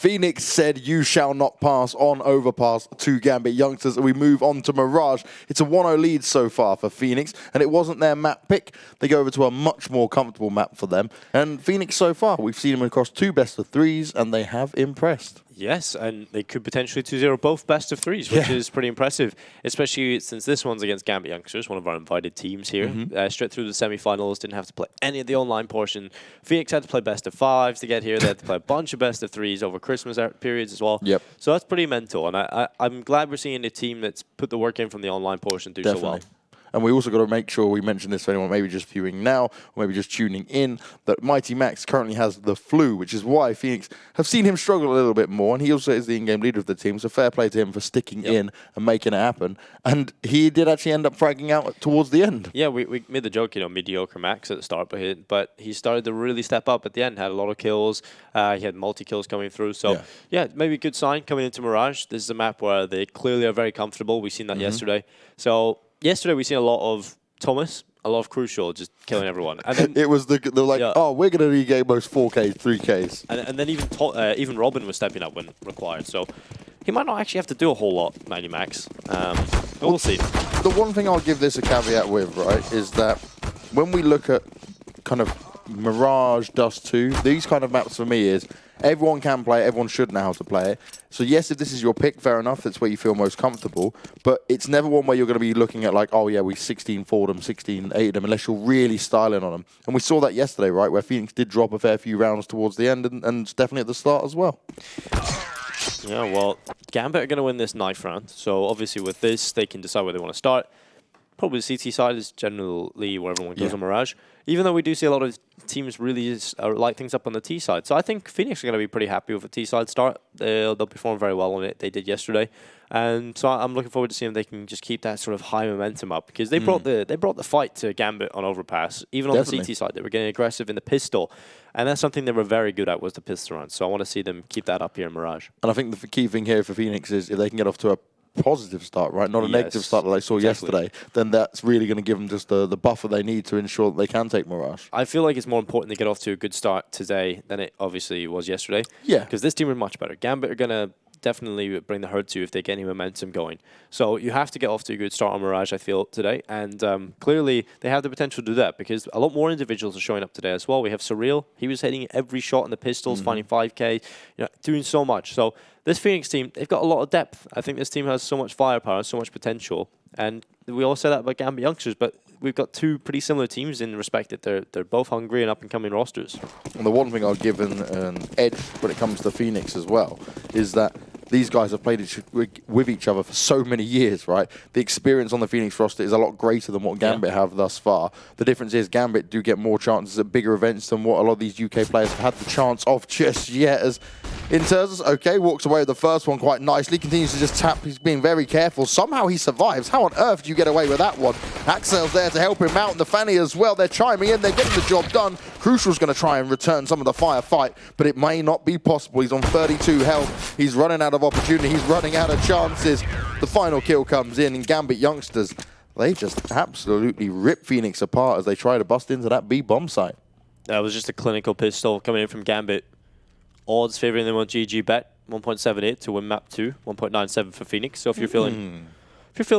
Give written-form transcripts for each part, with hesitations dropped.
Phoenix said you shall not pass on overpass to Gambit youngsters. We move on to Mirage. It's a 1-0 lead so far for Phoenix, and it wasn't their map pick. They go over to a much more comfortable map for them. And Phoenix so far, we've seen them across 2 best-of-3s, and they have impressed. Yes, and they could potentially 2-0 both best-of-3s, which is pretty impressive, especially since this one's against Gambit youngsters, one of our invited teams here. Straight through the semi-finals, didn't have to play any of the online portion. Phoenix had to play best-of-5s to get here. They had to play a bunch of best-of-3s over Christmas periods as well. So that's pretty mental, and I'm glad we're seeing a team that's put the work in from the online portion do so well. And we also got to make sure we mention this for anyone maybe just viewing now, or maybe just tuning in, that Mighty Max currently has the flu, which is why Phoenix have seen him struggle a little bit more. And he also is the in-game leader of the team, so fair play to him for sticking in and making it happen. And he did actually end up fragging out towards the end. Yeah, we made the joke, mediocre Max at the start, but he started to really step up at the end, had a lot of kills. He had multi-kills coming through. So, yeah, maybe a good sign coming into Mirage. This is a map where they clearly are very comfortable. We've seen that yesterday. So, yesterday, we seen a lot of Thomas, a lot of Crucial, just killing everyone. And then it was they're like, oh, we're going to re-game most 4Ks, 3Ks. And then even Robin was stepping up when required. So he might not actually have to do a whole lot, Mighty Max. But we'll see. The one thing I'll give this a caveat with, right, is that when we look at kind of Mirage, Dust 2, these kind of maps for me is everyone can play it, everyone should know how to play it. So yes, if this is your pick, fair enough, that's where you feel most comfortable, but it's never one where you're going to be looking at like, oh yeah, we 16-4'd them, 16-8'd them, unless you're really styling on them. And we saw that yesterday, right, where Phoenix did drop a fair few rounds towards the end and definitely at the start as well. Yeah, well, Gambit are going to win this knife round, so obviously with this, they can decide where they want to start. Probably the CT side is generally where everyone goes on Mirage, even though we do see a lot of teams really light things up on the T side. So I think Phoenix are going to be pretty happy with a T side start. They'll perform very well on it. They did yesterday. And so I'm looking forward to seeing if they can just keep that sort of high momentum up, because they brought the fight to Gambit on Overpass. Even on the CT side, they were getting aggressive in the pistol. And that's something they were very good at, was the pistol run. So I want to see them keep that up here in Mirage. And I think the key thing here for Phoenix is if they can get off to a positive start, right? Not a negative start that I saw yesterday, then that's really going to give them just the buffer they need to ensure that they can take Mirage. I feel like it's more important to get off to a good start today than it obviously was yesterday. Yeah. Because this team are much better. Gambit are going to definitely bring the herd to if they get any momentum going. So you have to get off to a good start on Mirage, I feel, today. And clearly, they have the potential to do that, because a lot more individuals are showing up today as well. We have Surreal. He was hitting every shot in the pistols, finding 5K, doing so much. So this Phoenix team, they've got a lot of depth. I think this team has so much firepower, so much potential. And we all say that about Gambit youngsters, but we've got 2 pretty similar teams in respect that they're both hungry and up-and-coming rosters. And the one thing I'll give an edge when it comes to Phoenix as well is that these guys have played with each other for so many years, right? The experience on the Phoenix roster is a lot greater than what Gambit have thus far. The difference is Gambit do get more chances at bigger events than what a lot of these UK players have had the chance of just yet. As Interzus, okay, walks away with the first one quite nicely, continues to just tap, he's being very careful. Somehow he survives. How on earth do you get away with that one? Axel's there to help him out, and the Fanny as well. They're chiming in, they're getting the job done. Crucial's going to try and return some of the firefight, but it may not be possible. He's on 32 health. He's running out of opportunity. He's running out of chances. The final kill comes in, and Gambit youngsters, they just absolutely rip Phoenix apart as they try to bust into that B bomb site. That was just a clinical pistol coming in from Gambit. Odds favoring them on GG.Bet, 1.78 to win map 2, 1.97 for Phoenix. So if you're feeling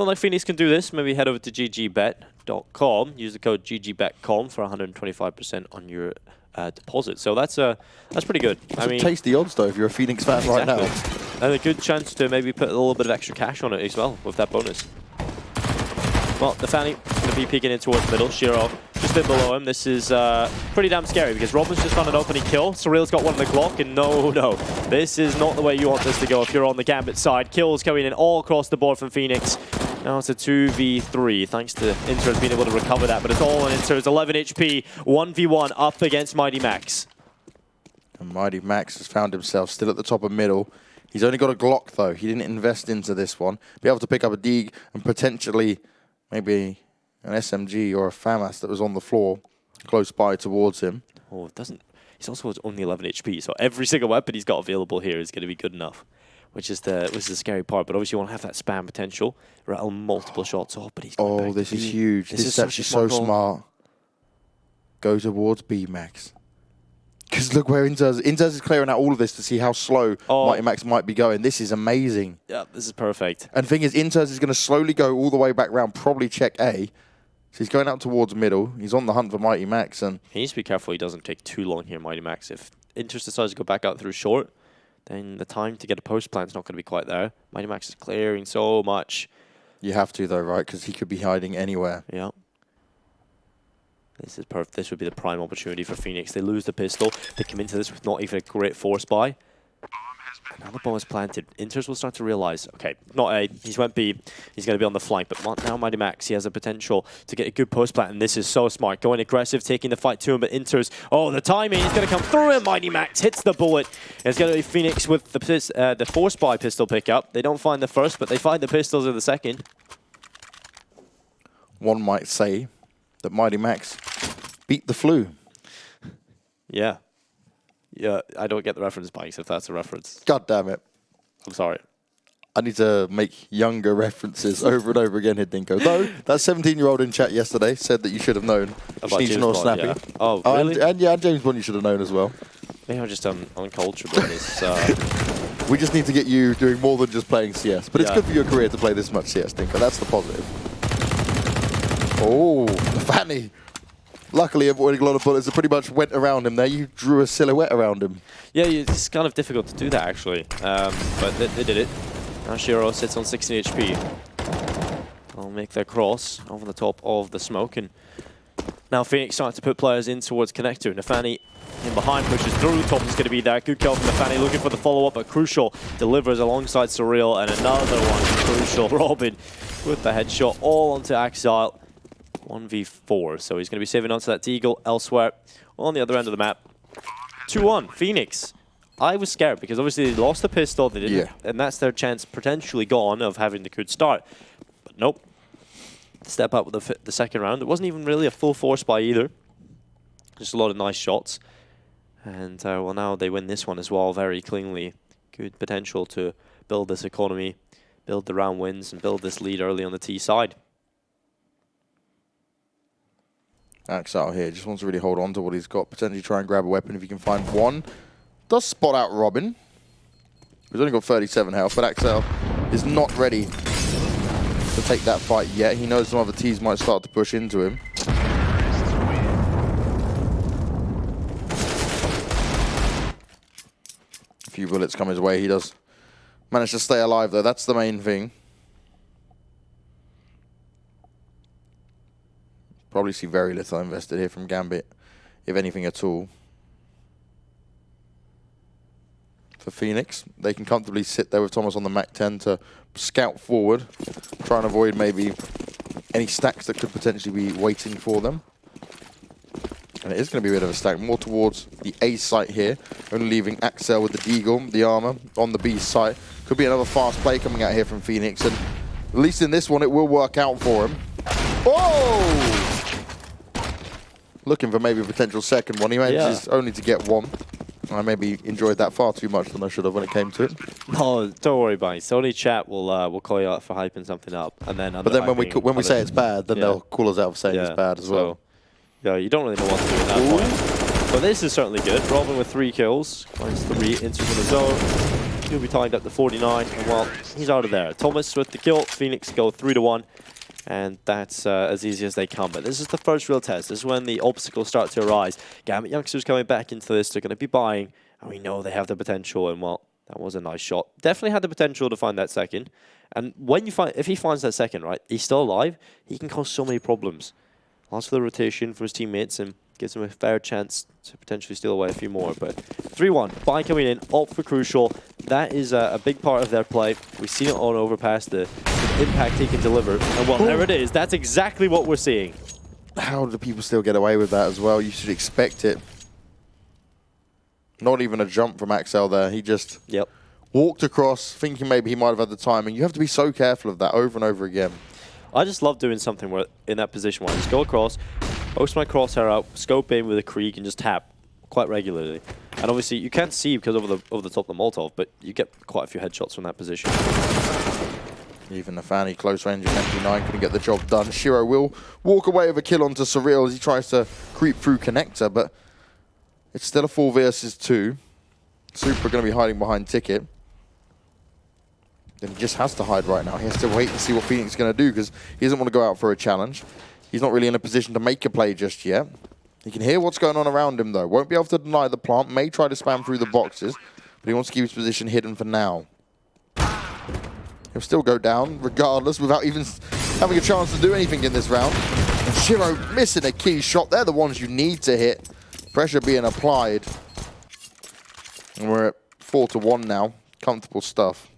like Phoenix can do this, maybe head over to GG.Bet.com. Use the code GG.BetCom for 125% on your deposit. So that's pretty good. I mean, tasty odds though if you're a Phoenix fan right now. And a good chance to maybe put a little bit of extra cash on it as well with that bonus. Well, the Fanny going to be peeking in towards the middle. Shiro just a bit below him. This is pretty damn scary because Robin's just found an opening kill. Surreal's got one on the Glock, and no. This is not the way you want this to go if you're on the Gambit side. Kills coming in all across the board from Phoenix. Now it's a 2v3, thanks to Inter's being able to recover that, but it's all on Inter's 11 HP, 1v1 up against Mighty Max. And Mighty Max has found himself still at the top of middle. He's only got a Glock though. He didn't invest into this one. Be able to pick up a Deeg and potentially maybe an SMG or a FAMAS that was on the floor close by towards him. Oh, it doesn't. He's also only 11 HP, so every single weapon he's got available here is going to be good enough, which is the scary part. But obviously you want to have that spam potential, rattle multiple shots off. But he's going back this is huge. This is actually so smart. Go towards B, Max. Because look where Inters is clearing out all of this to see how slow Mighty Max might be going. This is amazing. Yeah, this is perfect. And the thing is, Inters is going to slowly go all the way back round, probably check A. So he's going out towards middle. He's on the hunt for Mighty Max. And he needs to be careful he doesn't take too long here, Mighty Max. If Inters decides to go back out through short, then the time to get a post plant is not going to be quite there. Mighty Max is clearing so much. You have to, though, right? Because he could be hiding anywhere. Yeah. This is perfect. This would be the prime opportunity for Phoenix. They lose the pistol. They come into this with not even a great force buy. Now the bomb is planted. Inters will start to realize, okay, not A. He's went B. He's going to be on the flank. But now Mighty Max, he has a potential to get a good post plant. And this is so smart. Going aggressive, taking the fight to him. But Inters, the timing is going to come through. And Mighty Max hits the bullet. It's going to be Phoenix with the force buy pistol pickup. They don't find the first, but they find the pistols in the second. One might say that Mighty Max beat the flu. Yeah. Yeah, I don't get the reference, Bikes, if that's a reference. God damn it. I'm sorry. I need to make younger references over and over again, Hidinko. Though, that 17-year-old in chat yesterday said that you should have known. About James Bond, Snappy. yeah. Oh, really? And James Bond you should have known as well. Maybe I'm just uncultured on this. We just need to get you doing more than just playing CS. But it's good for your career to play this much CS, Dinko. That's the positive. Oh, Fanny. Luckily, avoiding a lot of bullets that pretty much went around him there. You drew a silhouette around him. Yeah, it's kind of difficult to do that, actually. But they did it. Now Shiro sits on 16 HP. They'll make their cross over the top of the smoke. And now Phoenix starting to put players in towards Connector. Nafani in behind pushes through. Top is going to be there. Good kill from Nafani, looking for the follow-up, but Crucial delivers alongside Surreal. And another one, Crucial. Robin with the headshot all onto Axile. 1v4, so he's going to be saving onto that Deagle elsewhere on the other end of the map. 2-1, Phoenix. I was scared because obviously they lost the pistol, they didn't, and that's their chance potentially gone of having the good start. But nope. Step up with the second round. It wasn't even really a full force buy either. Just a lot of nice shots. And well, now they win this one as well very cleanly. Good potential to build this economy, build the round wins, and build this lead early on the T side. Axe out here, just wants to really hold on to what he's got. Potentially try and grab a weapon if he can find one. Does spot out Robin. He's only got 37 health, but Axel is not ready to take that fight yet. He knows some other Ts might start to push into him. A few bullets come his way. He does manage to stay alive, though. That's the main thing. Probably see very little invested here from Gambit, if anything at all. For Phoenix, they can comfortably sit there with Thomas on the Mac 10 to scout forward, try and avoid maybe any stacks that could potentially be waiting for them. And it is going to be a bit of a stack, more towards the A site here, only leaving Axel with the Deagle, the armor, on the B site. Could be another fast play coming out here from Phoenix, and at least in this one it will work out for him. Oh! Looking for maybe a potential second one. He manages only to get one. I maybe enjoyed that far too much than I should have when it came to it. No, don't worry about it. Sony chat will call you out for hyping something up, and then. But then when we say it's bad, then they'll call us out for saying it's bad as well. Yeah, you don't really know what to do at that point. But this is certainly good. Robin with 3 kills, finds 3 enters in the zone. He'll be tied up to 49, and well, he's out of there. Thomas with the kill. Phoenix go 3-1. And that's as easy as they come. But this is the first real test. This is when the obstacles start to arise. Gambit youngsters coming back into this. They're going to be buying. And we know they have the potential. And, well, that was a nice shot. Definitely had the potential to find that second. And when if he finds that second, right, he's still alive, he can cause so many problems. Lots for the rotation for his teammates and gives him a fair chance to potentially steal away a few more. But 3-1, buy coming in, ult for Crucial. That is a big part of their play. We've seen it on Overpass, the impact he can deliver. And well, there it is. That's exactly what we're seeing. How do people still get away with that as well? You should expect it. Not even a jump from Axel there. He just walked across, thinking maybe he might have had the timing. You have to be so careful of that over and over again. I just love doing something where in that position where I just go across, post my crosshair out, scope in with a Krieg, and just tap quite regularly. And obviously, you can't see because over the top of the Molotov, but you get quite a few headshots from that position. Even Nafani, close range of MP9, couldn't get the job done. Shiro will walk away with a kill onto Surreal as he tries to creep through Connector, but It's still a 4 versus 2. Super going to be hiding behind Ticket. Then he just has to hide right now. He has to wait and see what Phoenix is going to do because he doesn't want to go out for a challenge. He's not really in a position to make a play just yet. He can hear what's going on around him though. Won't be able to deny the plant. May try to spam through the boxes, but he wants to keep his position hidden for now. He'll still go down regardless without even having a chance to do anything in this round. And Shiro missing a key shot. They're the ones you need to hit. Pressure being applied. And we're at 4-1 now. Comfortable stuff.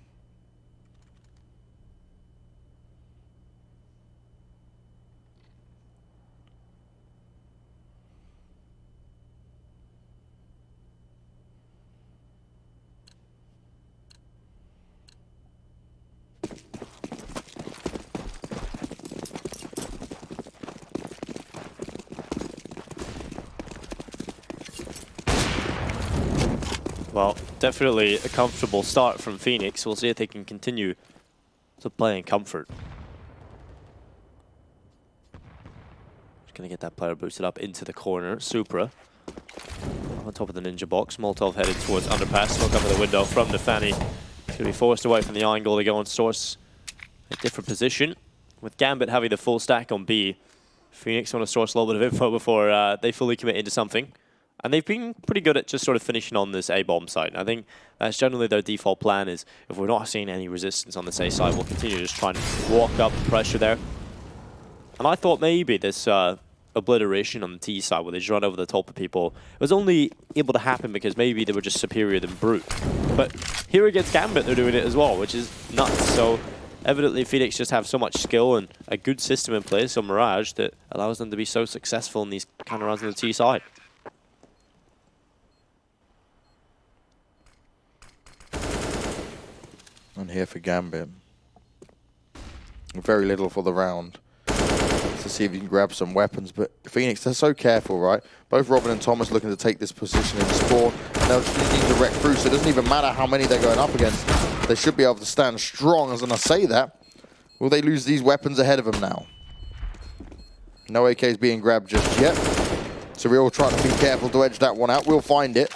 Well, definitely a comfortable start from Phoenix. We'll see if they can continue to play in comfort. Just going to get that player boosted up into the corner. Supra on top of the ninja box. Molotov headed towards underpass. Look up at the window from Nefani. He's going to be forced away from the angle. They go on source. A different position. With Gambit having the full stack on B, Phoenix want to source a little bit of info before they fully commit into something. And they've been pretty good at just sort of finishing on this A-bomb site. And I think that's generally their default plan is if we're not seeing any resistance on this A side, we'll continue to just try and walk up the pressure there. And I thought maybe this obliteration on the T side where they just run over the top of people was only able to happen because maybe they were just superior than Brute. But here against Gambit, they're doing it as well, which is nuts. So evidently Phoenix just have so much skill and a good system in place on Mirage that allows them to be so successful in these kind of runs on the T side. And here for Gambit. Very little for the round. To see if you can grab some weapons, but Phoenix, they're so careful, right? Both Robin and Thomas looking to take this position in spawn, and they'll just need to wreck through, so it doesn't even matter how many they're going up against. They should be able to stand strong, as I say that. Will they lose these weapons ahead of them now? No AKs being grabbed just yet. So we're all trying to be careful to edge that one out. We'll find it.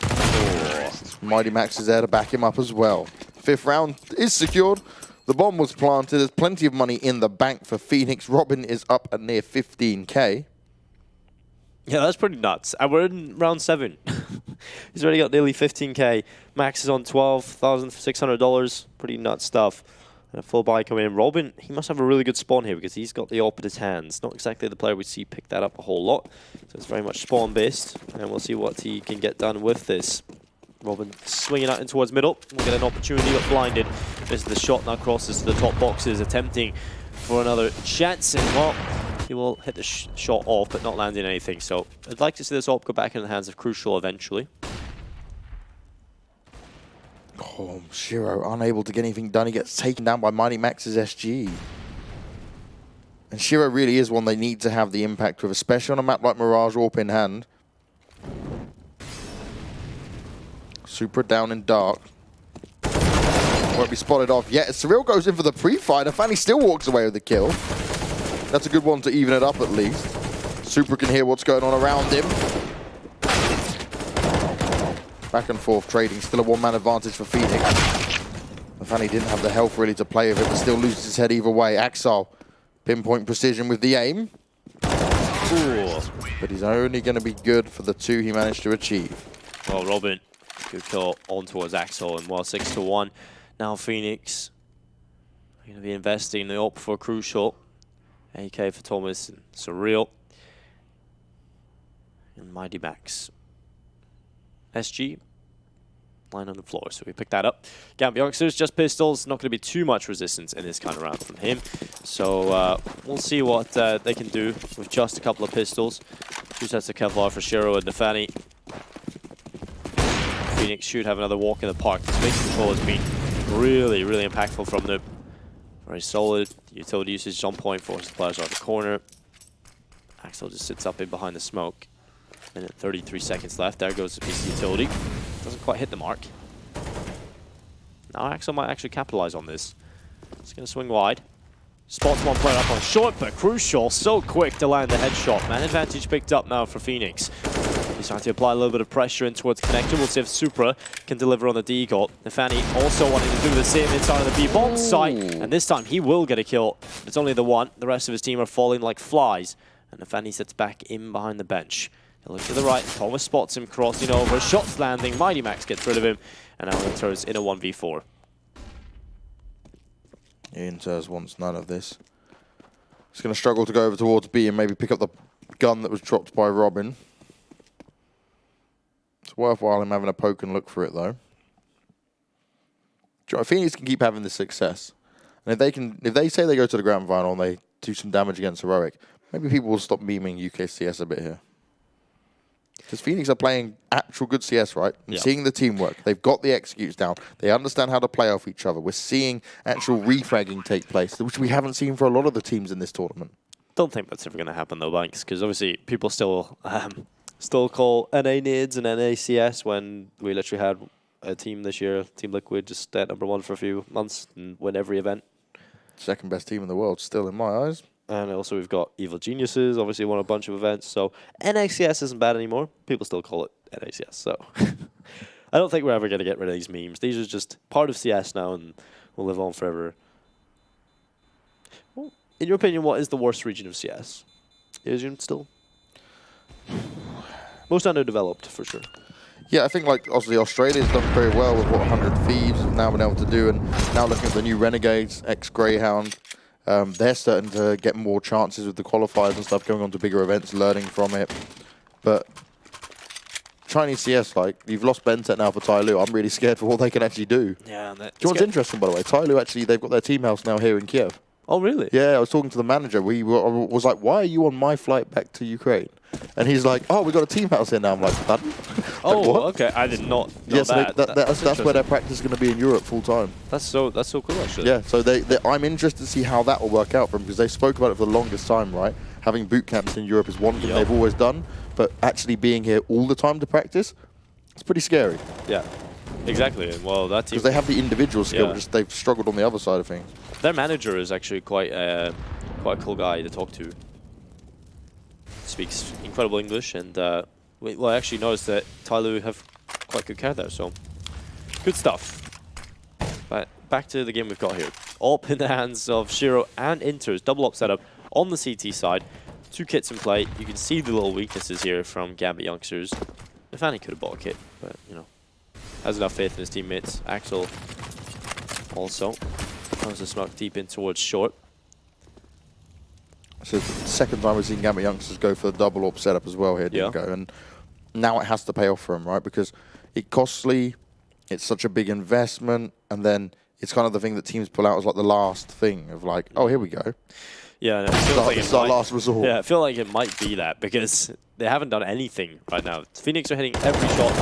Mighty Max is there to back him up as well. 5th round is secured. The bomb was planted. There's plenty of money in the bank for Phoenix. Robin is up at near 15k. Yeah, that's pretty nuts. And we're in round 7. He's already got nearly 15k. Max is on $12,600. Pretty nuts stuff. And a full buy coming in. Robin, he must have a really good spawn here because he's got the AWP at his hands. Not exactly the player we see pick that up a whole lot. So it's very much spawn based. And we'll see what he can get done with this. Robin swinging out in towards middle. We'll get an opportunity, but blinded. This is the shot now crosses to the top boxes, attempting for another chance. And well, he will hit the shot off, but not landing anything. So I'd like to see this AWP go back in the hands of Crucial eventually. Oh, Shiro unable to get anything done. He gets taken down by Mighty Max's SG. And Shiro really is one they need to have the impact with, especially on a map like Mirage, AWP in hand. Supra down in dark. Won't be spotted off yet. Surreal goes in for the pre-fight. And Fanny still walks away with the kill. That's a good one to even it up at least. Supra can hear what's going on around him. Back and forth trading. Still a one-man advantage for Phoenix. And Fanny didn't have the health really to play with it, but still loses his head either way. Axel, pinpoint precision with the aim. Ooh. But he's only going to be good for the 2 he managed to achieve. Well, Robin. Good kill on towards Axel, and well, 6-1. Now Phoenix are going to be investing in the AWP for Crucial. AK for Thomas and Surreal. And Mighty Max. SG. Line on the floor, so we pick that up. Gambit Youngsters, just pistols. Not going to be too much resistance in this kind of round from him. So we'll see what they can do with just a couple of pistols. 2 sets of Kevlar for Shiro and Nefani. Phoenix should have another walk in the park. The space control has been really, really impactful from them. Very solid. Utility usage on point, forces players out of the corner. Axel just sits up in behind the smoke. Minute 33 seconds left. There goes the piece of utility. Doesn't quite hit the mark. Now Axel might actually capitalize on this. He's going to swing wide. Spots one player up on short, but Crucial so quick to land the headshot. Man advantage picked up now for Phoenix. He's trying to apply a little bit of pressure in towards connector. We'll see if Supra can deliver on the deagle. Nefani also wanting to do the same inside of the B-bomb site, and this time he will get a kill. It's only the one. The rest of his team are falling like flies, and Nefani sits back in behind the bench. He'll look to the right. Thomas spots him crossing over. Shots landing. Mighty Max gets rid of him, and now Inters in a 1v4. Inters wants none of this. He's going to struggle to go over towards B and maybe pick up the gun that was dropped by Robin. It's worthwhile him having a poke and look for it, though. Phoenix can keep having this success. And if they say they go to the grand final and they do some damage against Heroic, maybe people will stop memeing UKCS a bit here. Because Phoenix are playing actual good CS, right? And seeing the teamwork. They've got the executes down. They understand how to play off each other. We're seeing actual refragging take place, which we haven't seen for a lot of the teams in this tournament. Don't think that's ever going to happen, though, Banks, because obviously people still call NA NIDS and NACS when we literally had a team this year, Team Liquid, just at #1 for a few months and win every event. Second best team in the world, still in my eyes. And also we've got Evil Geniuses, obviously won a bunch of events. So NACS isn't bad anymore. People still call it NACS. So I don't think we're ever going to get rid of these memes. These are just part of CS now and will live on forever. Well, in your opinion, what is the worst region of CS? Asian still? Most underdeveloped, for sure. Yeah, I think like obviously Australia's done very well with what 100 Thieves have now been able to do, and now looking at the new Renegades, ex-Greyhound, they're starting to get more chances with the qualifiers and stuff, going on to bigger events, learning from it. But Chinese CS, like, you've lost Bentet now for Tyloo. I'm really scared for what they can actually do. Yeah. Do you know what's interesting, by the way? Tyloo actually, they've got their team house now here in Kiev. Oh, really? Yeah, I was talking to the manager. I was like, why are you on my flight back to Ukraine? And he's like, oh, we got a team house here now. I'm like, pardon? Oh, like, okay. I did not know yeah, so that. That's where their practice is going to be in Europe full time. That's so cool, actually. Yeah, so I'm interested to see how that will work out for them, because they spoke about it for the longest time, right? Having boot camps in Europe is one thing they've always done, but actually being here all the time to practice, it's pretty scary. Yeah, exactly. And well, that team, because they have the individual skill, just they've struggled on the other side of things. Their manager is actually quite a cool guy to talk to. Speaks incredible English, and well, I actually noticed that Tyloo have quite good care there, so good stuff. But back to the game we've got here. All in the hands of Shiro and Inters. Double up setup on the CT side. 2 kits in play. You can see the little weaknesses here from Gambit youngsters. Nefani could have bought a kit, but you know, has enough faith in his teammates. Axel also comes to smoke deep in towards short. So it's the second time we've seen Gambit youngsters go for the double AWP setup as well here, Dingo. And now it has to pay off for him, right? Because it's costly, it's such a big investment, and then it's kind of the thing that teams pull out as like the last thing of like, oh, here we go. Yeah, no, it feels like it's our last resort. Yeah, I feel like it might be that, because they haven't done anything right now. Phoenix are hitting every shot.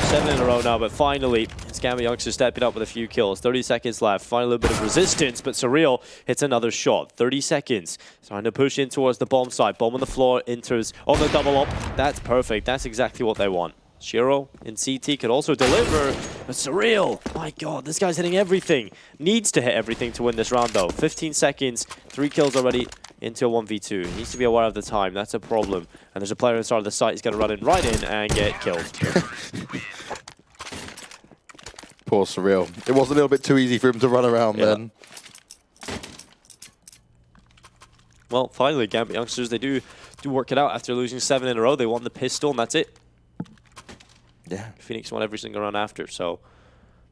7 in a row now, but finally, it's Gambit youngsters stepping up with a few kills. 30 seconds left. Finally, a little bit of resistance, but Surreal hits another shot. 30 seconds. Trying to push in towards the bomb site. Bomb on the floor, enters on the double up. That's perfect. That's exactly what they want. Shiro in CT could also deliver, but Surreal, my god, this guy's hitting everything. Needs to hit everything to win this round, though. 15 seconds, 3 kills already into a 1v2. He needs to be aware of the time. That's a problem. And there's a player inside of the site. He's going to run in right in and get killed. Poor Surreal. It was a little bit too easy for him to run around then. Well, finally, Gambit youngsters, they do work it out after losing 7 in a row. They won the pistol, and that's it. Yeah. Phoenix won every single round after, so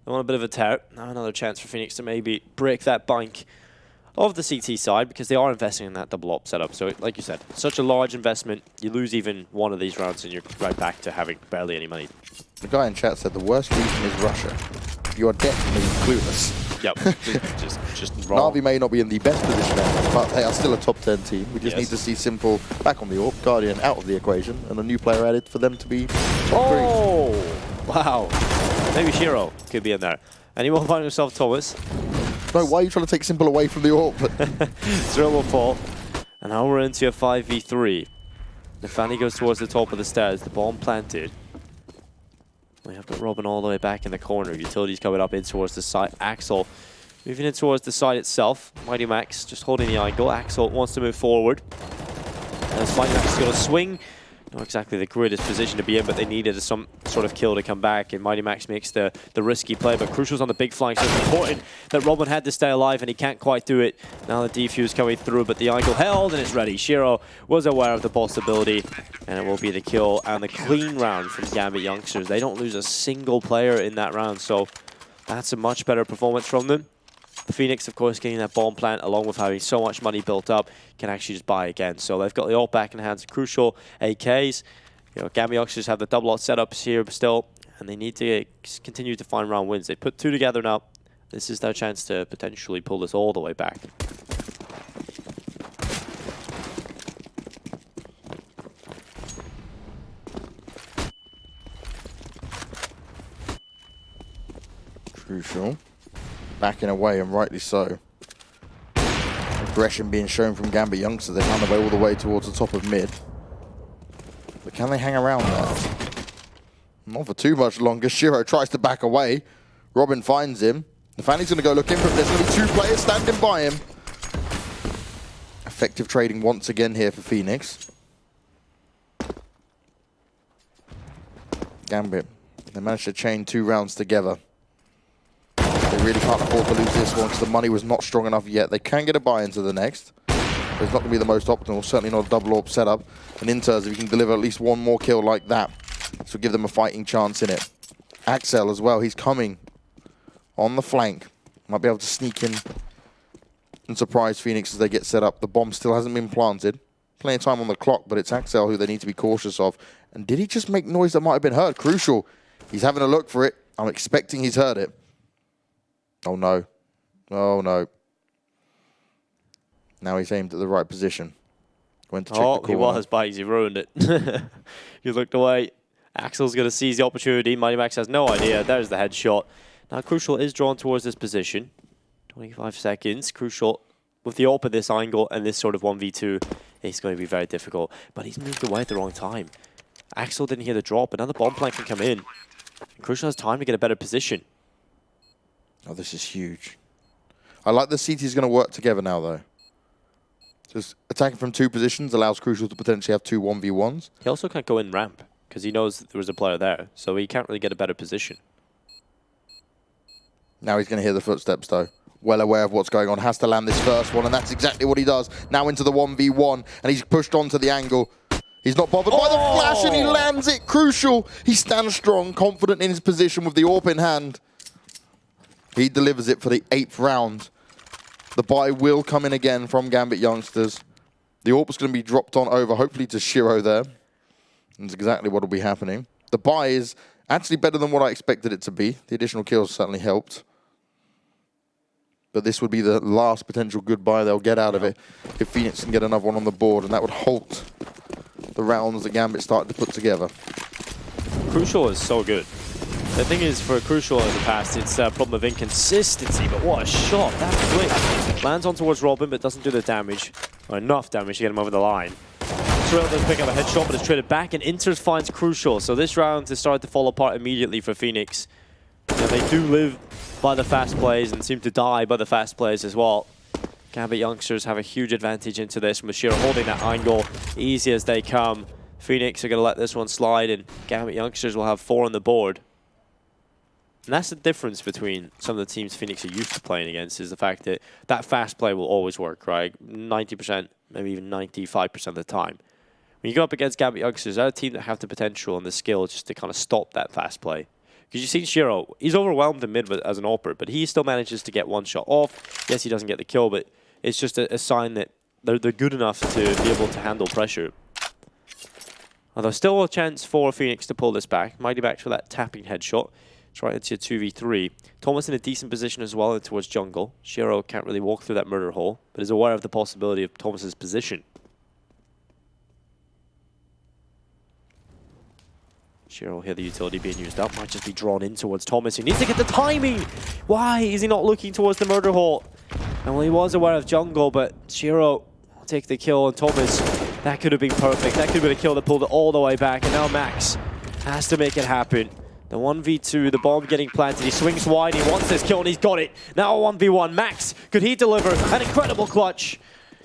they want a bit of a tear. Now another chance for Phoenix to maybe break that bank of the CT side, because they are investing in that double op setup. So, like you said, such a large investment. You lose even one of these rounds, and you're right back to having barely any money. The guy in chat said the worst region is Russia. You are definitely clueless. Yep, just wrong. Na'Vi may not be in the best position ever, but they are still a top 10 team. We just need to see Simple back on the AWP, Guardian out of the equation, and a new player added for them to be top 3. Oh, wow. Maybe Shiro could be in there. Anyone find himself Thomas? No, why are you trying to take Simple away from the AWP? 0 will fall. And now we're into a 5v3. Nefani goes towards the top of the stairs. The bomb planted. We have got Robin all the way back in the corner. Utilities coming up in towards the side. Axel moving in towards the side itself. Mighty Max just holding the angle. Axel wants to move forward. And as Mighty Max is going to swing Not exactly the greatest position to be in, but they needed some sort of kill to come back, and Mighty Max makes the risky play, but Crucial's on the big flank, so it's important that Robin had to stay alive, and he can't quite do it. Now the defuse coming through, but the angle held, and it's ready. Shiro was aware of the possibility, and it will be the kill and the clean round from Gambit Youngsters. They don't lose a single player in that round, so that's a much better performance from them. Phoenix, of course, getting that bomb plant, along with having so much money built up, can actually just buy again. So they've got the ult back in the hands of Crucial, AKs. You know, Gambit Youngsters have the double ult setups here still, and they need to continue to find round wins. They put 2 together now. This is their chance to potentially pull this all the way back. Crucial. Backing away, and rightly so. Aggression being shown from Gambit Youngsters. They found their way all the way towards the top of mid. But can they hang around there? Not for too much longer. Shiro tries to back away. Robin finds him. Nathaniel's going to go looking for him. There's going to be 2 players standing by him. Effective trading once again here for Phoenix. Gambit. They managed to chain 2 rounds together. They really can't afford to lose this one because the money was not strong enough yet. They can get a buy into the next. But it's not going to be the most optimal. Certainly not a double AWP setup. And Inters, if you can deliver at least 1 more kill like that, this will give them a fighting chance in it. Axel as well. He's coming on the flank. Might be able to sneak in and surprise Phoenix as they get set up. The bomb still hasn't been planted. Plenty of time on the clock, but it's Axel who they need to be cautious of. And did he just make noise that might have been heard? Crucial. He's having a look for it. I'm expecting he's heard it. Oh no. Oh no. Now he's aimed at the right position. Went to check the corner. He was, but he ruined it. He looked away. Axel's going to seize the opportunity. Mighty Max has no idea. There's the headshot. Now Crucial is drawn towards this position. 25 seconds. Crucial with the AWP at this angle and this sort of 1v2 is going to be very difficult. But he's moved away at the wrong time. Axel didn't hear the drop. Another bomb plant can come in. Crucial has time to get a better position. Oh, this is huge. I like the CT's going to work together now, though. Just attacking from 2 positions allows Crucial to potentially have 2 1v1s. He also can't go in ramp because he knows that there was a player there, so he can't really get a better position. Now he's going to hear the footsteps, though. Well aware of what's going on. Has to land this first one, and that's exactly what he does. Now into the 1v1, and he's pushed onto the angle. He's not bothered by the flash, and he lands it. Crucial. He stands strong, confident in his position with the AWP in hand. He delivers it for the 8th round. The buy will come in again from Gambit Youngsters. The AWP is going to be dropped on over, hopefully to Shiro there. That's exactly what will be happening. The buy is actually better than what I expected it to be. The additional kills certainly helped. But this would be the last potential good buy they'll get out of it if Phoenix can get another one on the board, and that would halt the rounds that Gambit started to put together. Crucial is so good. The thing is, for Crucial in the past, it's a problem of inconsistency, but what a shot. That flick lands on towards Robin, but doesn't do the damage, or enough damage to get him over the line. Trill does pick up a headshot, but it's traded back, and Inters finds Crucial. So this round has started to fall apart immediately for Phoenix. You know, they do live by the fast plays and seem to die by the fast plays as well. Gambit Youngsters have a huge advantage into this, with Shiro holding that angle easy as they come. Phoenix are going to let this one slide, and Gambit Youngsters will have 4 on the board. And that's the difference between some of the teams Phoenix are used to playing against, is the fact that that fast play will always work, right? 90%, maybe even 95% of the time. When you go up against Gambit Youngsters, they're a team that have the potential and the skill just to kind of stop that fast play. Because you've seen Shiro, he's overwhelmed in mid as an AWPer, but he still manages to get 1 shot off. Yes, he doesn't get the kill, but it's just a sign that they're good enough to be able to handle pressure. Although still a chance for Phoenix to pull this back. Mighty back for that tapping headshot. It's right into a 2v3. Thomas in a decent position as well towards jungle. Shiro can't really walk through that murder hole, but is aware of the possibility of Thomas's position. Shiro will hear the utility being used up. Might just be drawn in towards Thomas. He needs to get the timing! Why is he not looking towards the murder hole? And well, he was aware of jungle, but Shiro will take the kill on Thomas. That could have been perfect. That could have been a kill that pulled it all the way back. And now Max has to make it happen. The 1v2, the bomb getting planted. He swings wide, he wants this kill, and he's got it. Now a 1v1. Max, could he deliver an incredible clutch?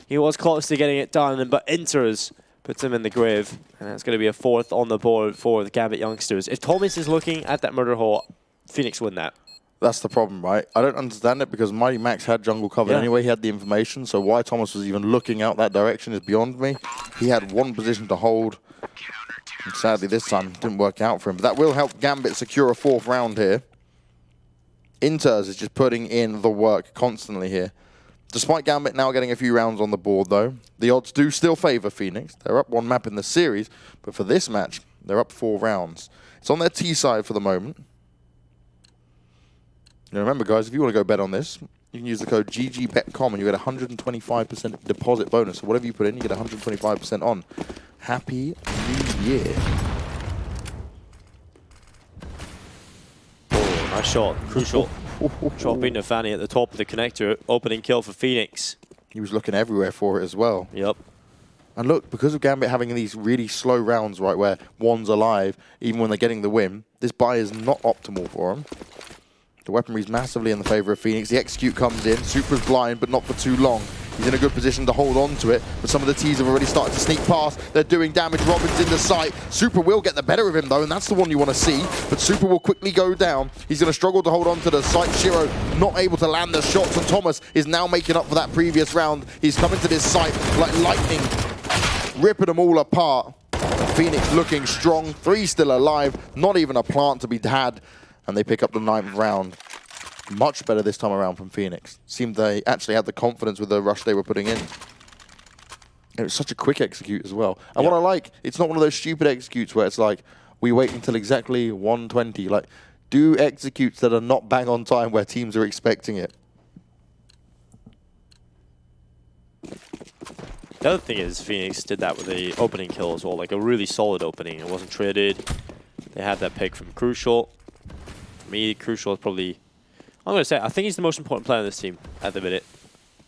He was close to getting it done, but Inters Puts him in the grave, and that's going to be a 4th on the board for the Gambit youngsters. If Thomas is looking at that murder hole, Phoenix win that. That's the problem, right? I don't understand it because Mighty Max had jungle covered anyway. He had the information, so why Thomas was even looking out that direction is beyond me. He had one position to hold. And sadly, this time didn't work out for him. But that will help Gambit secure a 4th round here. Inters is just putting in the work constantly here. Despite Gambit now getting a few rounds on the board, though, the odds do still favour Phoenix. They're up 1 map in the series, but for this match, they're up 4 rounds. It's on their T side for the moment. Now remember, guys, if you want to go bet on this, you can use the code GG.Bet and you get a 125% deposit bonus. So whatever you put in, you get 125% on. Happy New Year. Oh, nice shot. Crucial. Dropping the Fanny at the top of the connector. Opening kill for Phoenix. He was looking everywhere for it as well. Yep. And look, because of Gambit having these really slow rounds, right, where one's alive, even when they're getting the win, this buy is not optimal for him. The weaponry is massively in the favour of Phoenix. The execute comes in. Supra's blind, but not for too long. He's in a good position to hold on to it, but some of the T's have already started to sneak past. They're doing damage. Robin's in the sight. Supra will get the better of him, though, and that's the one you want to see. But Supra will quickly go down. He's going to struggle to hold on to the sight. Shiro not able to land the shots, and Thomas is now making up for that previous round. He's coming to this site like lightning, ripping them all apart. Phoenix looking strong. 3 still alive. Not even a plant to be had. And they pick up the 9th round. Much better this time around from Phoenix. Seemed they actually had the confidence with the rush they were putting in. It was such a quick execute as well. And what I like, it's not one of those stupid executes where it's like, we wait until exactly 120. Like, do executes that are not bang on time where teams are expecting it. The other thing is Phoenix did that with the opening kill as well, like a really solid opening. It wasn't traded. They had that pick from Crucial. For me, Crucial is probably, I'm going to say, I think he's the most important player on this team at the minute.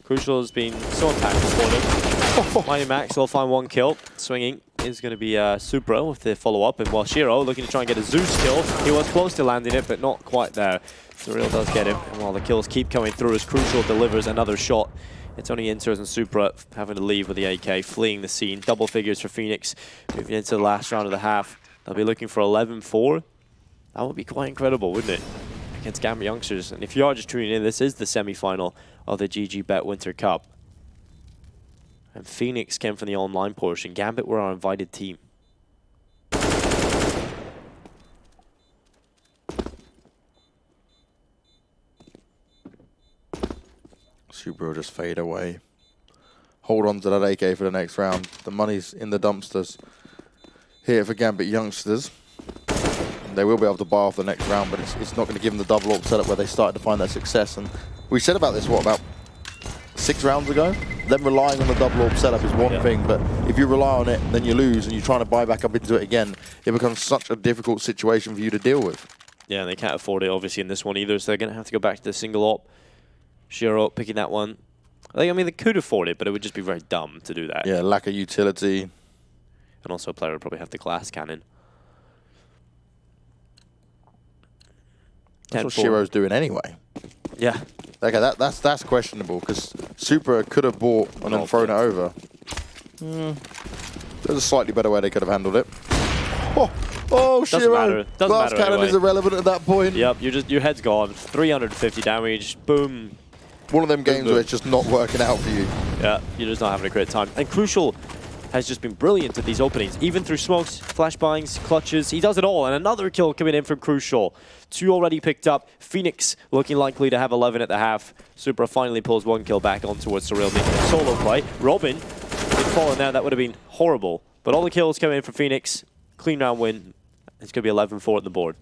Crucial has been so impactful for them. Mighty Max will find 1 kill. Swinging is going to be Supra with the follow-up, and while Shiro looking to try and get a Zeus kill, he was close to landing it, but not quite there. Surreal does get him, and while the kills keep coming through as Crucial delivers another shot, it's only Inters and Supra having to leave with the AK, fleeing the scene. Double figures for Phoenix, moving into the last round of the half. They'll be looking for 11-4. That would be quite incredible, wouldn't it? Against Gambit youngsters. And if you are just tuning in, this is the semi-final of the GG.Bet Winter Cup. And Phoenix came from the online portion. Gambit were our invited team. Super will just fade away. Hold on to that AK for the next round. The money's in the dumpsters here for Gambit youngsters. They will be able to buy off the next round, but it's not going to give them the double AWP setup where they started to find that success. And we said about this, what, about 6 rounds ago? Them relying on the double AWP setup is one thing, but if you rely on it, then you lose, and you're trying to buy back up into it again, it becomes such a difficult situation for you to deal with. Yeah, and they can't afford it, obviously, in this one either, so they're going to have to go back to the single AWP. Shiro picking that one. I mean, they could afford it, but it would just be very dumb to do that. Yeah, lack of utility. And also a player would probably have the glass cannon. That's what Shiro's doing anyway. Yeah. Okay, that's questionable, because Supra could have bought and then thrown it over. There's a slightly better way they could have handled it. Oh, Shiro! Glass cannon is irrelevant at that point. Yep, your head's gone. 350 damage. Boom. One of them games where it's just not working out for you. Yeah, you're just not having a great time. And Crucial has just been brilliant at these openings. Even through smokes, flashbangs, clutches, he does it all. And another kill coming in from Crucial. 2 already picked up. Phoenix looking likely to have 11 at the half. Supra finally pulls 1 kill back on towards Surreal, making a solo play. Robin, if he'd fallen there, that would have been horrible. But all the kills coming in from Phoenix. Clean round win. It's going to be 11-4 at the board.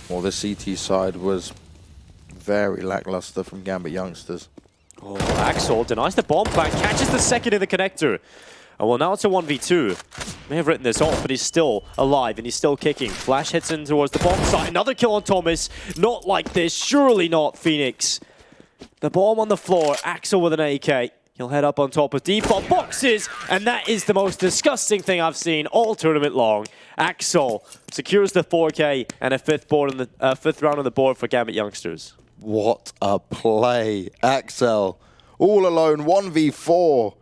Well, the CT side was very lackluster from Gambit youngsters. Oh, Axel denies the bomb plan, catches the second in the connector. And well, now it's a 1v2. May have written this off, but he's still alive and he's still kicking. Flash hits in towards the bomb site. Another kill on Thomas. Not like this. Surely not, Phoenix. The bomb on the floor. Axel with an AK. He'll head up on top of default boxes, and that is the most disgusting thing I've seen all tournament long. Axel secures the 4K and a 5th round on the board for Gambit youngsters. What a play. Axel all alone, 1v4.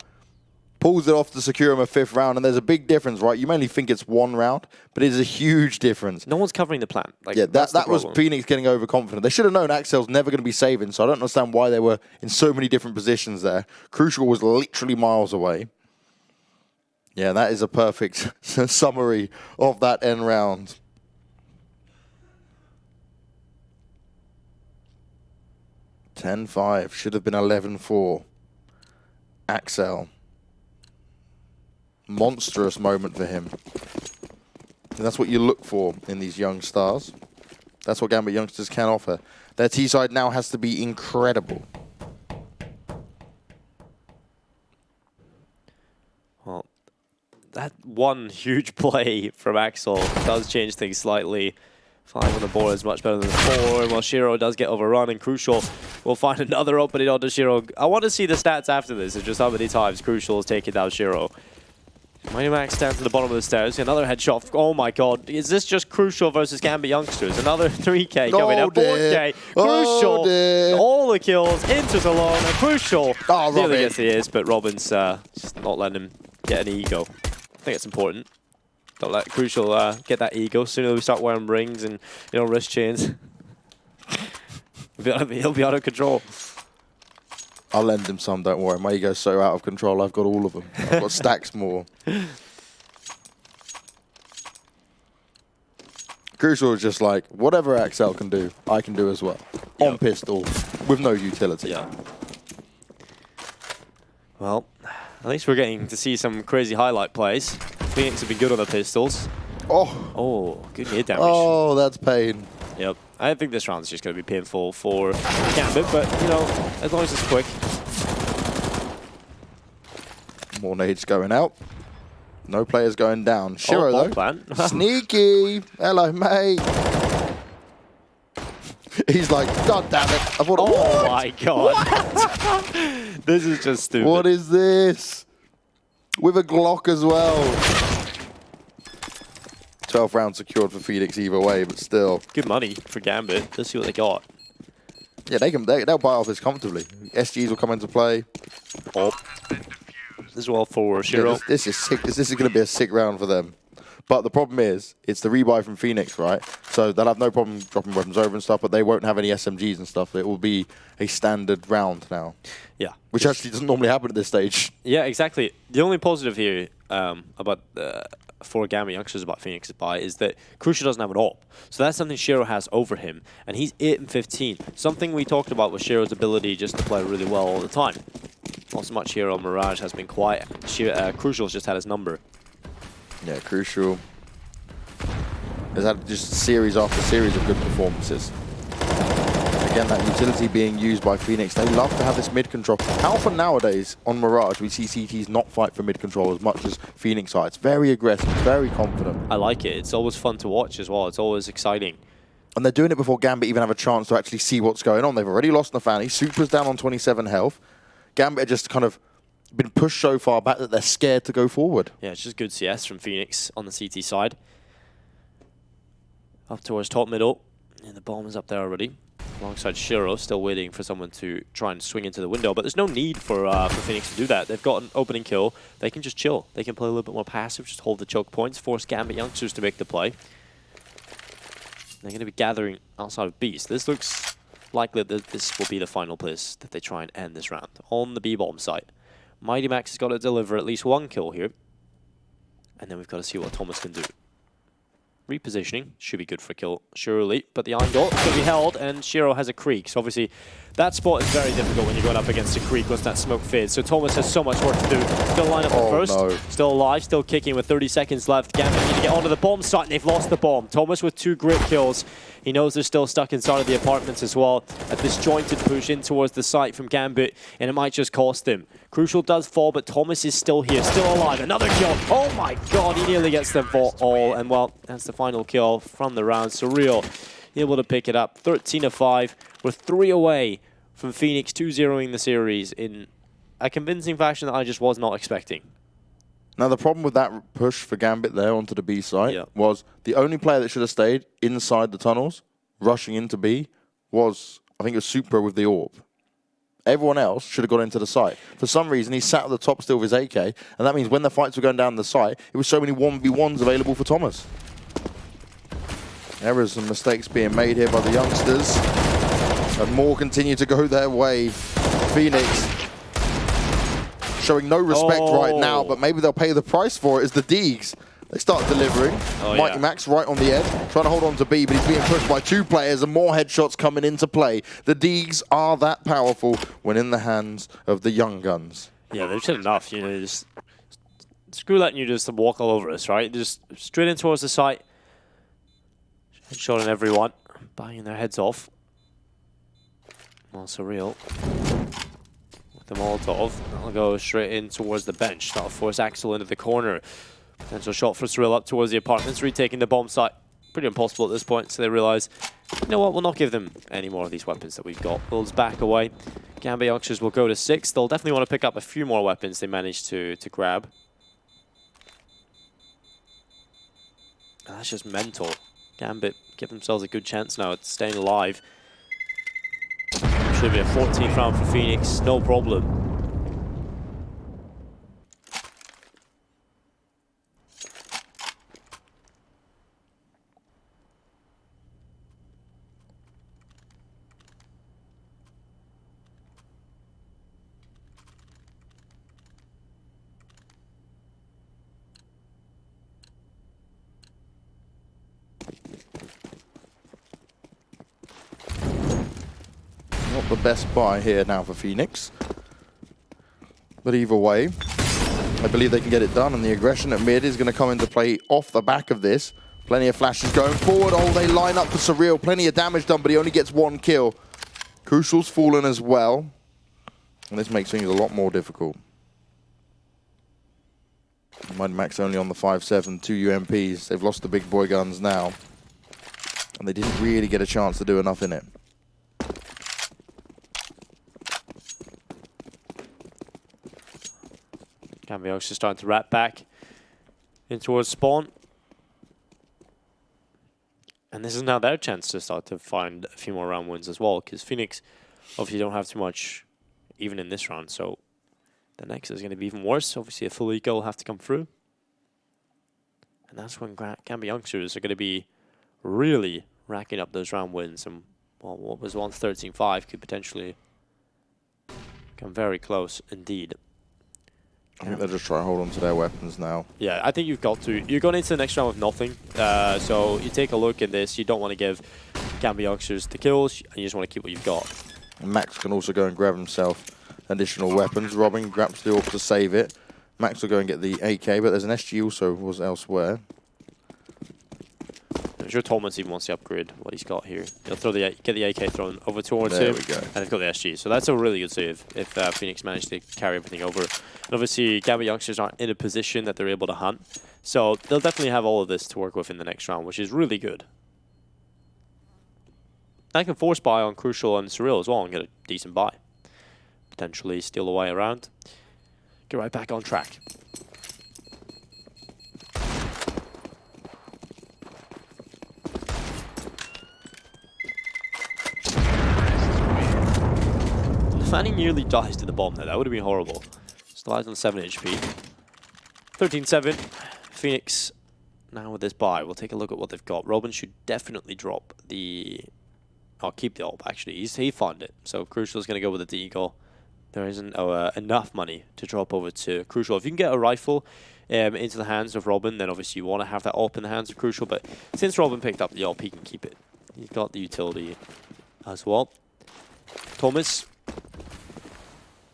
Pulls it off to secure him a 5th round, and there's a big difference, right? You mainly think it's 1 round, but it is a huge difference. No one's covering the plant. Like, yeah, that was Phoenix getting overconfident. They should have known Axel's never going to be saving, so I don't understand why they were in so many different positions there. Crucial was literally miles away. Yeah, that is a perfect summary of that end round. (10-5) should have been 11-4. Axel. Monstrous moment for him. And that's what you look for in these young stars. That's what Gambit youngsters can offer. Their T-side now has to be incredible. Well, that one huge play from Axel does change things slightly. 5 on the board is much better than 4, and while Shiro does get overrun, and Crucial will find another opening onto Shiro. I want to see the stats after this, and just how many times Crucial has taken down Shiro. Mighty Max stands at the bottom of the stairs. Another headshot. Oh my god. Is this just Crucial versus Gambit youngsters? Another 3K coming up. 4K. Crucial. All the kills. Inter's alone. And Crucial nearly gets the ace, but Robin's just not letting him get an ego. I think it's important. Don't let Crucial get that ego. Sooner we start wearing rings and wrist chains. He'll be out of control. I'll lend him some, don't worry. My ego's so out of control, I've got all of them. I've got stacks more. Crucial is just like, whatever Axel can do, I can do as well. Yep. On pistol, with no utility. Yeah. Well, at least we're getting to see some crazy highlight plays. Phoenix have been good on the pistols. Oh, good hit damage. Oh, that's pain. Yep. I think this round's just going to be painful for Gambit, but, as long as it's quick. More nades going out. No players going down. Shiro, though. Plan. Sneaky. Hello, mate. He's like, God damn it. I thought, oh, my God. This is just stupid. What is this? With a Glock as well. 12 rounds secured for Phoenix either way, but still. Good money for Gambit. Let's see what they got. Yeah, they'll buy off this comfortably. SGs will come into play. Oh. As well for Shiro. Yeah, this is sick. This is going to be a sick round for them. But the problem is, it's the rebuy from Phoenix, right? So they'll have no problem dropping weapons over and stuff, but they won't have any SMGs and stuff. It will be a standard round now. Yeah. Which actually doesn't normally happen at this stage. Yeah, exactly. The only positive here for Gambit youngsters about Phoenix's buy is that Crucial doesn't have an AWP. So that's something Shiro has over him. And he's 8 and 15. Something we talked about was Shiro's ability just to play really well all the time. Not so much here on Mirage has been quiet. Crucial's just had his number. Yeah, Crucial has had just series after series of good performances. Again, that utility being used by Phoenix. They love to have this mid-control. How often nowadays on Mirage we see CTs not fight for mid-control as much as Phoenix are? It's very aggressive, very confident. I like it. It's always fun to watch as well. It's always exciting. And they're doing it before Gambit even have a chance to actually see what's going on. They've already lost Nafani. Supra's down on 27 health. Gambit are just kind of been pushed so far back that they're scared to go forward. Yeah, it's just good CS from Phoenix on the CT side. Up towards top middle. And the bomb is up there already. Alongside Shiro, still waiting for someone to try and swing into the window. But there's no need for Phoenix to do that. They've got an opening kill. They can just chill. They can play a little bit more passive, just hold the choke points, force Gambit youngsters to make the play. They're going to be gathering outside of B. So this looks likely that this will be the final place that they try and end this round. On the B-bomb site. Mighty Max has got to deliver at least 1 kill here. And then we've got to see what Thomas can do. Repositioning should be good for a kill, surely. But the iron goal could be held, and Shiro has a creek. So obviously, that spot is very difficult when you're going up against a creek once that smoke fades. So Thomas has so much work to do. Still line up at first. No. Still alive, still kicking with 30 seconds left. Gambit need to get onto the bomb site, and they've lost the bomb. Thomas with 2 great kills. He knows they're still stuck inside of the apartments as well. A disjointed push in towards the site from Gambit, and it might just cost him. Crucial does fall, but Thomas is still here, still alive. Another kill. Oh my god, he nearly gets them all. And well, that's the final kill from the round. Surreal able to pick it up. 13-5. We're 3 away from Phoenix 2-0ing the series in a convincing fashion that I just was not expecting. Now, the problem with that push for Gambit there onto the B site was the only player that should have stayed inside the tunnels, rushing into B, was, I think it was Supra with the AWP. Everyone else should have gone into the site. For some reason, he sat at the top still with his AK, and that means when the fights were going down the site, it was so many 1v1s available for Thomas. Errors and mistakes being made here by the youngsters. And more continue to go their way. Phoenix showing no respect right now, but maybe they'll pay the price for it as the Deegs, they start delivering. Mighty Max right on the edge, trying to hold on to B, but he's being pushed by 2 players and more headshots coming into play. The Deegs are that powerful when in the hands of the young guns. Yeah, they've said enough. You know, just screw letting you just walk all over us, right? Just straight in towards the site. Headshot on everyone, banging their heads off. Well, surreal. With the Molotov, that'll go straight in towards the bench. That'll force Axel into the corner. Potential shot for Surreal up towards the apartments, retaking the bomb site. Pretty impossible at this point, so they realize, you know what, we'll not give them any more of these weapons that we've got. Bulls back away. Gambit youngsters will go to 6. They'll definitely want to pick up a few more weapons they managed to grab. And that's just mental. Gambit give themselves a good chance now at staying alive. Should be a 14th round for Phoenix, no problem. Not the best buy here now for Phoenix. But either way, I believe they can get it done, and the aggression at mid is going to come into play off the back of this. Plenty of flashes going forward. Oh, they line up for Surreal. Plenty of damage done, but he only gets 1 kill. Crucial's fallen as well. And this makes things a lot more difficult. Mighty Max only on the 5-7, 2 UMPs. They've lost the big boy guns now. And they didn't really get a chance to do enough in it. Gambit just starting to wrap back in towards spawn. And this is now their chance to start to find a few more round wins as well, because Phoenix obviously don't have too much even in this round, so the next is going to be even worse. Obviously a full eco will have to come through. And that's when Gambit youngsters are going to be really racking up those round wins. And well, what was once 13-5 could potentially come very close indeed. I think they'll just try and hold on to their weapons now. Yeah, I think you've got to. You're going into the next round with nothing. So you take a look at this. You don't want to give Gambit youngsters the kills, and you just want to keep what you've got. And Max can also go and grab himself additional weapons. Robin grabs the AWP to save it. Max will go and get the AK, but there's an SG also was elsewhere. I'm sure Thomas even wants to upgrade what he's got here. He'll throw the get the AK thrown over towards him. There we go. And he's got the SG. So that's a really good save if Phoenix managed to carry everything over. And obviously, Gambit youngsters aren't in a position that they're able to hunt. So they'll definitely have all of this to work with in the next round, which is really good. I can force buy on Crucial and Surreal as well and get a decent buy. Potentially steal away around. Get right back on track. Fanny nearly dies to the bomb there. That would have been horrible. Still out on 7 HP. 13-7. Phoenix now with this buy. We'll take a look at what they've got. Robin should definitely drop the... I'll keep the AWP, actually. He found it. So Crucial is going to go with the Deagle. There isn't enough money to drop over to Crucial. If you can get a rifle into the hands of Robin, then obviously you want to have that AWP in the hands of Crucial. But since Robin picked up the AWP, he can keep it. He's got the utility as well. Thomas...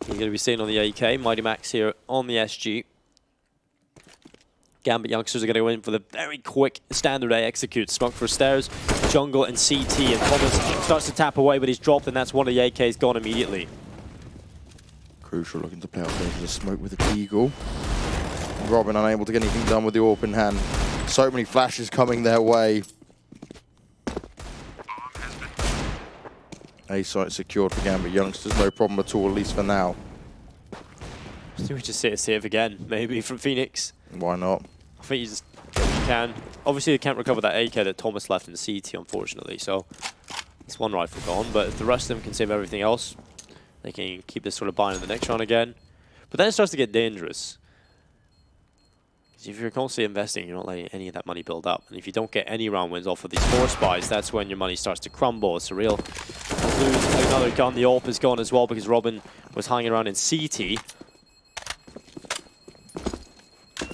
He's going to be staying on the AK. Mighty Max here on the SG. Gambit youngsters are going to go in for the very quick standard A execute. Smoke for stairs, jungle, and CT. And Thomas starts to tap away, but he's dropped, and that's one of the AKs gone immediately. Crucial looking to play out there for the smoke with the Eagle. Robin unable to get anything done with the AWP in hand. So many flashes coming their way. A site secured for Gambit youngsters, no problem at all, at least for now. I think we just see a save again, maybe from Phoenix. Why not? I think you just get what you can. Obviously, you can't recover that AK that Thomas left in the CT, unfortunately. So it's one rifle gone, but if the rest of them can save everything else, they can keep this sort of bind in the next round again. But then it starts to get dangerous. If you're constantly investing, you're not letting any of that money build up. And if you don't get any round wins off of these force buys, that's when your money starts to crumble. Surreal lose another gun. The AWP is gone as well because Robin was hanging around in CT.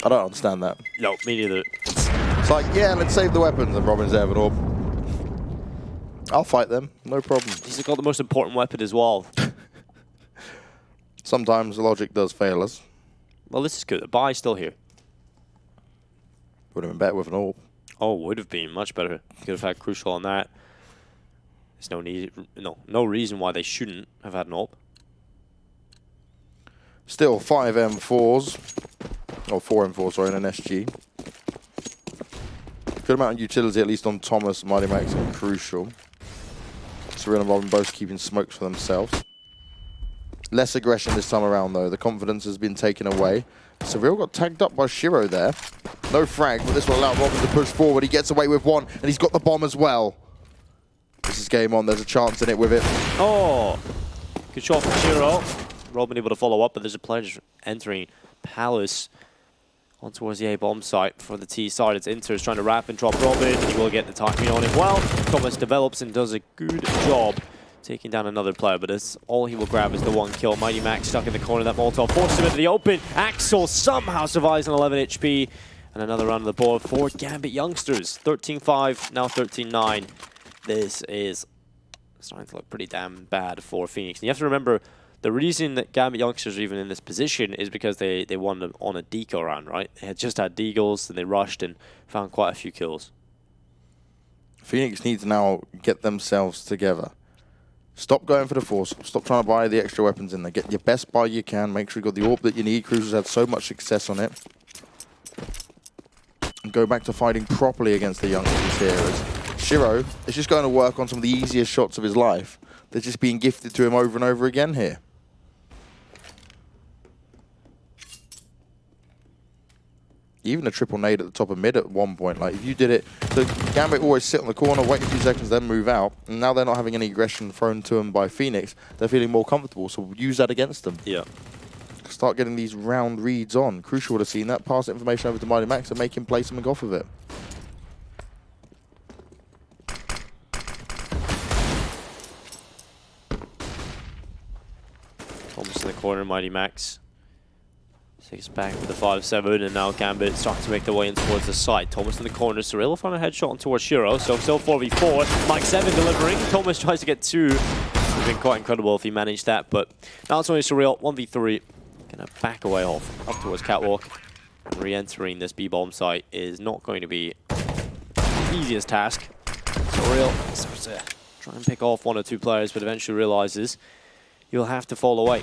I don't understand that. No, me neither. It's like, yeah, let's save the weapons, and Robin's there with an AWP. I'll fight them, no problem. He's got the most important weapon as well. Sometimes the logic does fail us. Well, this is good. The buy's still here. Would have been better with an AWP. Oh, would have been much better. Could have had Crucial on that. There's no need, no reason why they shouldn't have had an AWP. Still 5 M4s. Or 4 M4s, sorry, and an SG. Good amount of utility, at least on Thomas, Mighty Max, and Crucial. Surreal and Robin both keeping smokes for themselves. Less aggression this time around, though. The confidence has been taken away. Surreal got tagged up by Shiro there. No frag, but this will allow Robin to push forward. He gets away with one, and he's got the bomb as well. This is game on. There's a chance in it with it. Oh, good shot from Shiro. Robin able to follow up, but there's a player just entering Palace on towards the A-bomb site for the T side. It's Inter's trying to wrap and drop Robin. He will get the timing on him well. Thomas develops and does a good job taking down another player, but that's all he will grab is the one kill. Mighty Max stuck in the corner. That Molotov forces him into the open. Axel somehow survives on 11 HP. And another round on the board for Gambit youngsters. 13-5, now 13-9. This is starting to look pretty damn bad for Phoenix. And you have to remember, the reason that Gambit youngsters are even in this position is because they won on a deco round, right? They had just had deagles, and they rushed and found quite a few kills. Phoenix need to now get themselves together. Stop going for the force. Stop trying to buy the extra weapons in there. Get your best buy you can. Make sure you got the AWP that you need. Crucial's had so much success on it. And go back to fighting properly against the youngsters here. As Shiro is just going to work on some of the easiest shots of his life. They're just being gifted to him over and over again here. Even a triple nade at the top of mid at one point. Like, if you did it, so Gambit always sit on the corner, wait a few seconds, then move out. And now they're not having any aggression thrown to them by Phoenix. They're feeling more comfortable, so use that against them. Yeah. Start getting these round reads on. Crucial would have seen that. Pass information over to Mighty Max and make him play something off of it. Thomas in the corner, Mighty Max. Takes back with the 5-7, and now Gambit starting to make their way in towards the side. Thomas in the corner. Surreal will find a headshot on towards Shiro. So still 4v4. Mike 7 delivering. Thomas tries to get 2. It would have been quite incredible if he managed that, but now it's only Surreal. 1v3. Gonna back away off up towards Catwalk. And re-entering this B-bomb site is not going to be the easiest task. Surreal starts to try and pick off 1 or 2 players, but eventually realizes he'll have to fall away.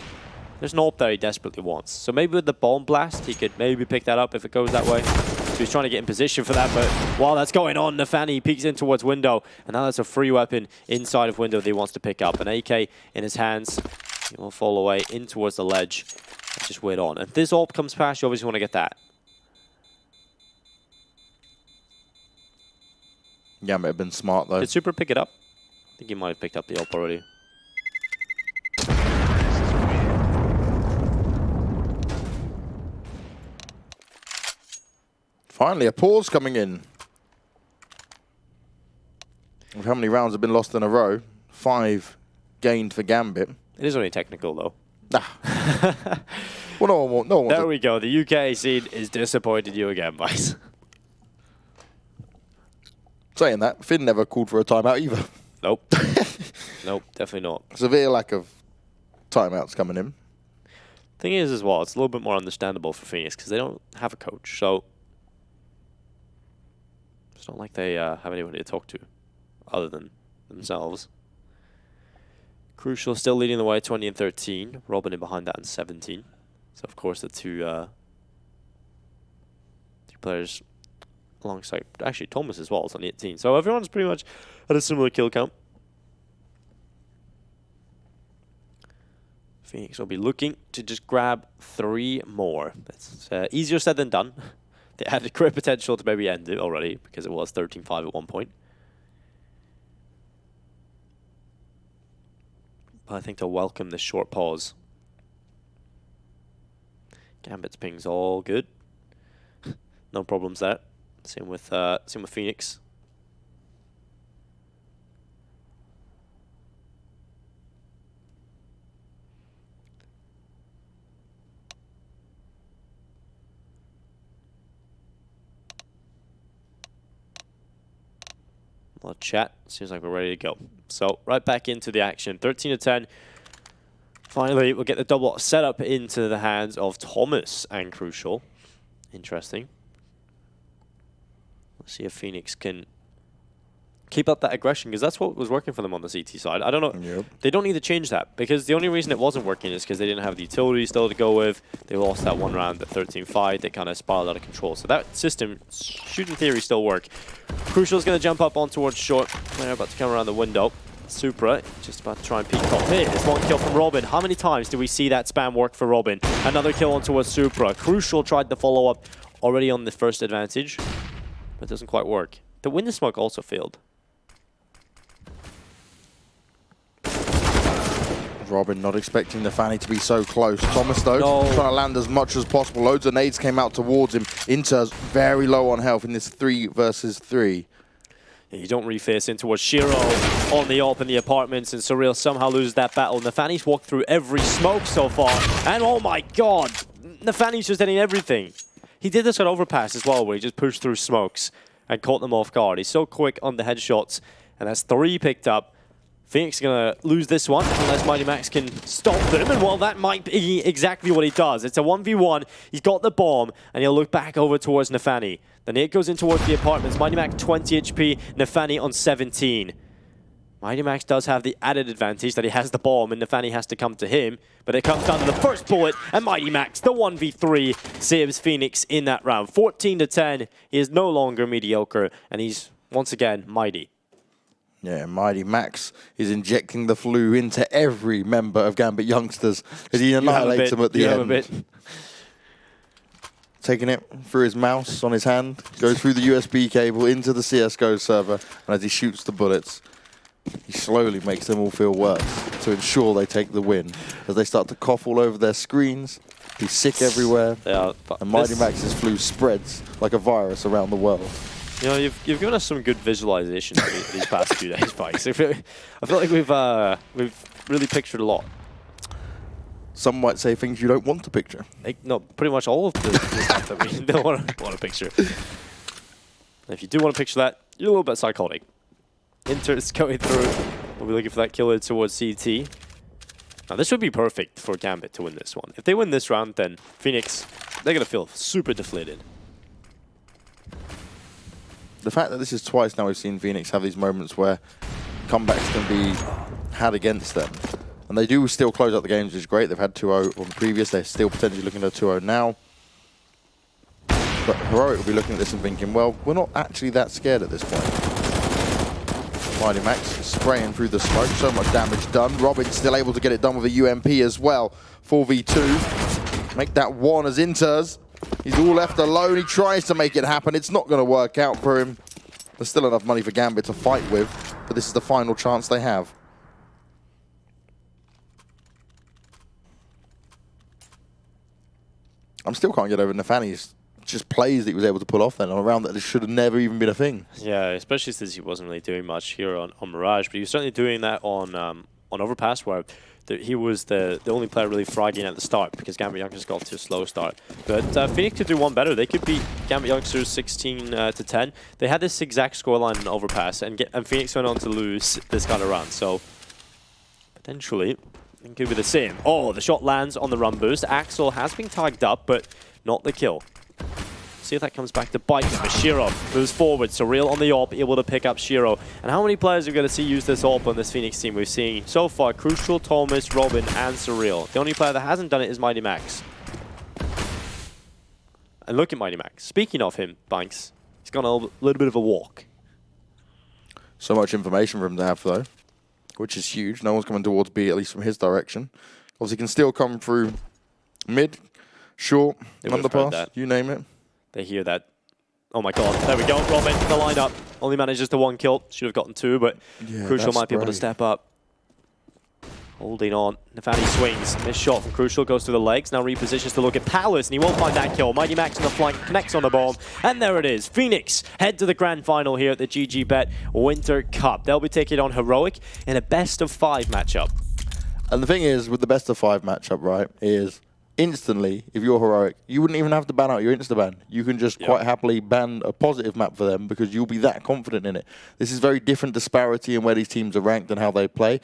There's an AWP that he desperately wants. So maybe with the bomb blast, he could maybe pick that up if it goes that way. So he's trying to get in position for that, but while that's going on, Nafani peeks in towards Window, and now that's a free weapon inside of Window that he wants to pick up. An AK in his hands. He will fall away in towards the ledge. And just wait on. If this AWP comes past, you obviously want to get that. Yeah, might have been smart though. Did Super pick it up? I think he might have picked up the AWP already. Finally, a pause coming in. With how many rounds have been lost in a row? 5 gained for Gambit. It is only technical, though. Well, no one wants There we go. The UK scene is disappointed you again, boys. Saying that, Finn never called for a timeout either. Nope. Nope, definitely not. Severe lack of timeouts coming in. Thing is, as well, it's a little bit more understandable for Phoenix because they don't have a coach, so it's not like they have anybody to talk to other than themselves. Crucial still leading the way, 20 and 13. Robin in behind that in 17. So, of course, the two players alongside, actually, Thomas as well is on 18. So everyone's pretty much at a similar kill count. Phoenix will be looking to just grab 3 more. It's easier said than done. They had a great potential to maybe end it already because it was 13-5 at one point. But I think they'll welcome this short pause. Gambit's ping's all good. No problems there. Same with Phoenix. A lot of chat. Seems like we're ready to go. So right back into the action. 13-10. Finally, we'll get the double set up into the hands of Thomas and Crucial. Interesting. Let's see if Phoenix can keep up that aggression, because that's what was working for them on the CT side. I don't know. Yep. They don't need to change that, because the only reason it wasn't working is because they didn't have the utility still to go with. They lost that one round at 13-5. They kind of spiraled out of control. So that system should, in theory, still work. Crucial's going to jump up on towards short. They're about to come around the window. Supra just about to try and peek off. Here's one kill from Robin. How many times do we see that spam work for Robin? Another kill on towards Supra. Crucial tried to follow up already on the first advantage, but it doesn't quite work. The window smoke also failed. Robin not expecting the Fanny to be so close. Thomas, though, trying to land as much as possible. Loads of nades came out towards him. Inter's very low on health in this 3 versus 3. Yeah, you don't really face in towards Shiro on the AWP in the apartments, and Surreal somehow loses that battle. Nafani's walked through every smoke so far, and oh my god, Nafani's just hitting everything. He did this on Overpass as well, where he just pushed through smokes and caught them off guard. He's so quick on the headshots, and that's 3 picked up. Phoenix is going to lose this one unless Mighty Max can stop them. And well, that might be exactly what he does. It's a 1v1. He's got the bomb, and he'll look back over towards Nafani. The nade goes in towards the apartments. Mighty Max 20 HP, Nafani on 17. Mighty Max does have the added advantage that he has the bomb, and Nafani has to come to him. But it comes down to the first bullet, and Mighty Max, the 1v3, saves Phoenix in that round. 14-10. He is no longer mediocre, and he's, once again, mighty. Yeah, Mighty Max is injecting the flu into every member of Gambit youngsters as he annihilates them at the end. Taking it through his mouse on his hand, goes through the USB cable into the CSGO server, and as he shoots the bullets, he slowly makes them all feel worse to ensure they take the win. As they start to cough all over their screens, he's sick everywhere, and Mighty Max's flu spreads like a virus around the world. You know, you've given us some good visualization these past few days, Pikes. I feel like we've really pictured a lot. Some might say things you don't want to picture. No, pretty much all of the stuff that we don't want to picture. And if you do want to picture that, you're a little bit psychotic. Inter's going through. We'll be looking for that killer towards CT. Now, this would be perfect for Gambit to win this one. If they win this round, then Phoenix, they're going to feel super deflated. The fact that this is twice now we've seen Phoenix have these moments where comebacks can be had against them. And they do still close out the games, which is great. They've had 2-0 on the previous. They're still potentially looking at 2-0 now. But Heroic will be looking at this and thinking, well, we're not actually that scared at this point. Mighty Max spraying through the smoke. So much damage done. Robin's still able to get it done with a UMP as well. 4v2. Make that one as Inters. He's all left alone. He tries to make it happen. It's not going to work out for him. There's still enough money for Gambit to fight with, but this is the final chance they have. I still can't get over Nafani's just plays that he was able to pull off then on a round that should have never even been a thing. Yeah, especially since he wasn't really doing much here on Mirage, but he was certainly doing that on Overpass, where he was the only player really fragging at the start because Gambit Youngsters got to a slow start. But Phoenix could do one better. They could beat Gambit Youngsters 16-10. They had this exact scoreline in Overpass, and Phoenix went on to lose this kind of round. So potentially it could be the same. Oh, the shot lands on the run boost. Axel has been tagged up, but not the kill. See if that comes back to bite him. Shiro moves forward. Surreal on the AWP, able to pick up Shiro. And how many players are we going to see use this AWP on this Phoenix team? We've seen so far Crucial, Thomas, Robin, and Surreal. The only player that hasn't done it is Mighty Max. And look at Mighty Max. Speaking of him, Banks, he's gone a little bit of a walk. So much information for him to have, though, which is huge. No one's coming towards B, at least from his direction. Obviously, can still come through mid, short, underpass, you name it. They hear that. Oh my god, there we go. Robin, the lineup. Only manages to 1 kill. Should have gotten 2, but yeah, Crucial might be able to step up. Holding on. Nafani swings. Missed shot from Crucial. Goes to the legs. Now repositions to look at Palace. And he won't find that kill. Mighty Max on the flank. Connects on the bomb. And there it is. Phoenix head to the grand final here at the GG.Bet Winter Cup. They'll be taking on Heroic in a best-of-5 matchup. And the thing is, with the best-of-5 matchup, right, is instantly, if you're Heroic, you wouldn't even have to ban out your insta-ban. You can just quite happily ban a positive map for them because you'll be that confident in it. This is very different disparity in where these teams are ranked and how they play.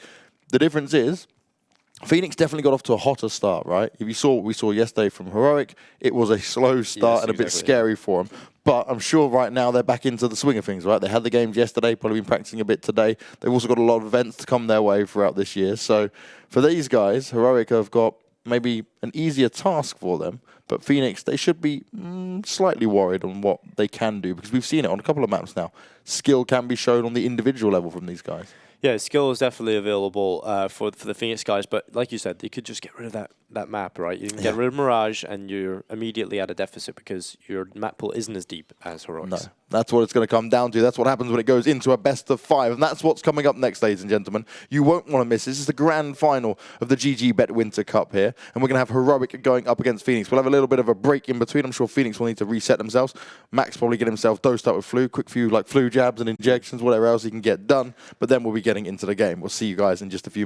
The difference is, Phoenix definitely got off to a hotter start, right? If you saw what we saw yesterday from Heroic, it was a slow start and a bit scary for them. But I'm sure right now they're back into the swing of things, right? They had the games yesterday, probably been practicing a bit today. They've also got a lot of events to come their way throughout this year. So for these guys, Heroic have got maybe an easier task for them. But Phoenix, they should be slightly worried on what they can do because we've seen it on a couple of maps now. Skill can be shown on the individual level from these guys. Yeah, skill is definitely available for the Phoenix guys, but like you said, you could just get rid of that map, right? You can get rid of Mirage, and you're immediately at a deficit because your map pool isn't as deep as Heroics. No, that's what it's going to come down to. That's what happens when it goes into a best-of-5, and that's what's coming up next, ladies and gentlemen. You won't want to miss. This is the grand final of the GG.Bet Winter Cup here, and we're going to have Heroic going up against Phoenix. We'll have a little bit of a break in between. I'm sure Phoenix will need to reset themselves. Max probably get himself dosed up with flu, quick few like flu jabs and injections, whatever else he can get done, but then we'll be getting into the game. We'll see you guys in just a few